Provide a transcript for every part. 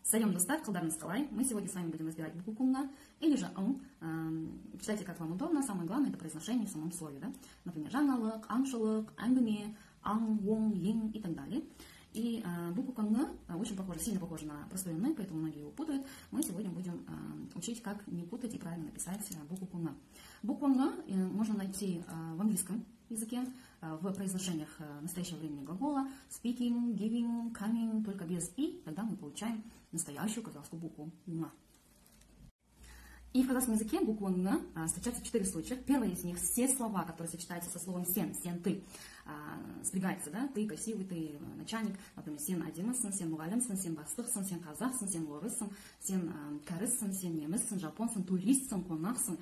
Салем, достар, калдарныз калай. Мы сегодня с вами будем разбирать букву кунга, или же ың. Читайте, как вам удобно. Самое главное — это произношение в самом слове. Да? Например, жаңалық, аңшылық, әңгіме, аң, оң, ең и так далее. И буква кунга очень похожа, сильно похожа на простой ны, поэтому многие его путают. Мы сегодня будем учить, как не путать и правильно написать букву кунга. Букву кунга можно найти в английском языке, в произношениях настоящего времени глагола speaking, giving, coming, только без «и», тогда мы получаем настоящую казахскую букву «н». И в казахском языке буква «н» встречается в 4 случая. Первый из них — все слова, которые сочетаются со словом «сен», «ты», спрягается, да, ты красивый, ты начальник, например, «сен адимысын», «сен мұғалімсің», «сен бастықсың», «сен қазақсың», «сен орыссың», «сен кәріссің», «сен неміссің», «жапонсың», «туристсің», «қонақсың»,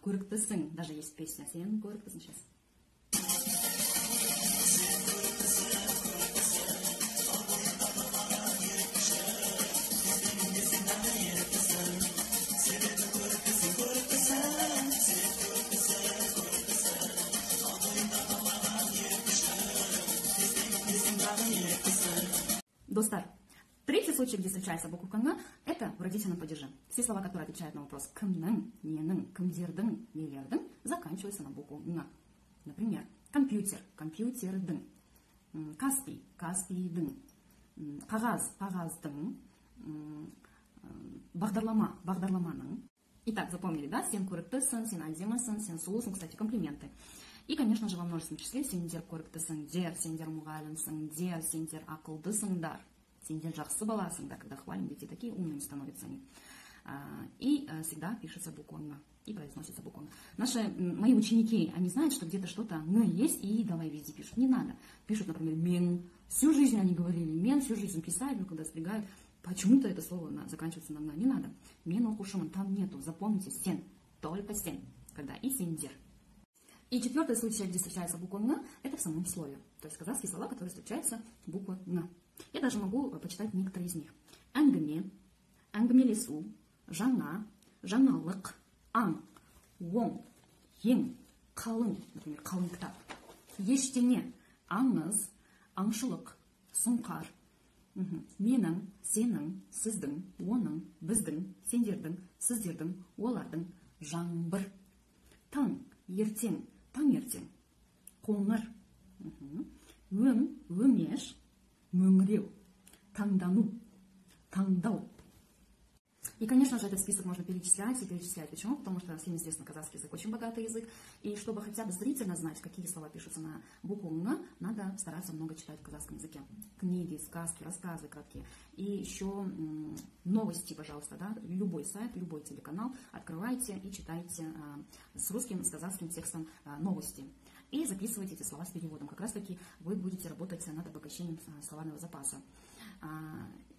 «көріктісің». Даже есть песня «сен көріктісің». Сейчас. Достар. Третий случай, где встречается буква «кунга», это в родительном падеже. Все слова, которые отвечают на вопрос «кімнің», «ненің», «кімдердің», «нелердің» заканчиваются на букву «н». Например, компьютер, компьютердің, Каспий, Каспийдің, қағаз, қағаздың, бағдарлама, бағдарламаның. Итак, запомнили, да? Сен көріктісің, сен әдемісің, сен сұлусың, кстати, комплименты. И, конечно же, во множественном числе сендер көріктісіңдер, сендер мұғалімсіңдер, сендер ақылдысыңдар, сендер жақсы баласыңдар. Когда хвалим детей, такие умными становятся они. И всегда пишется буква «н» и произносится буква «н». Мои ученики, они знают, что где-то что-то «н» есть, и давай везде пишут. Не надо. Пишут, например, «мен». Всю жизнь они говорили «мен», всю жизнь писали, но когда спрягают, почему-то это слово заканчивается на «н». Не надо. «Мен оқушымын», там нету. Запомните, «сен». Только «сен». Когда и «сендер». И четвертый случай, где встречается буква «н», это в самом слове. То есть казахские слова, которые встречаются буква «н». Я даже могу почитать некоторые из них. Әңгіме, әңгімелесу, жаңа, жаңалық, аң, оң, ең, қалың, например, қалың кітап. Ештеңе, аңыз, аңшылық, сұңқар, менің, сенің, сіздің, оның, біздің, сендердің, сіздердің, олардың, жаңбыр, таң, ертең, таңертең, қоңыр, өң, өңеш, мөңіреу, таңдану, таңдау. И, конечно же, этот список можно перечислять и перечислять. Почему? Потому что всем известно, казахский язык очень богатый язык. И чтобы хотя бы зрительно знать, какие слова пишутся на букву «н», надо стараться много читать в казахском языке. Книги, сказки, рассказы краткие. И еще новости, пожалуйста, да? Любой сайт, любой телеканал открывайте и читайте с русским, с казахским текстом новости. И записывайте эти слова с переводом. Как раз таки вы будете работать над обогащением словарного запаса.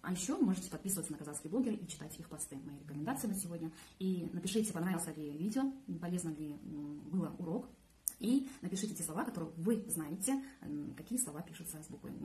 А еще можете подписываться на казахский блогер и читать их посты. Мои рекомендации на сегодня. И напишите, понравился ли видео, полезно ли было урок. И напишите те слова, которые вы знаете, какие слова пишутся с буквой «н».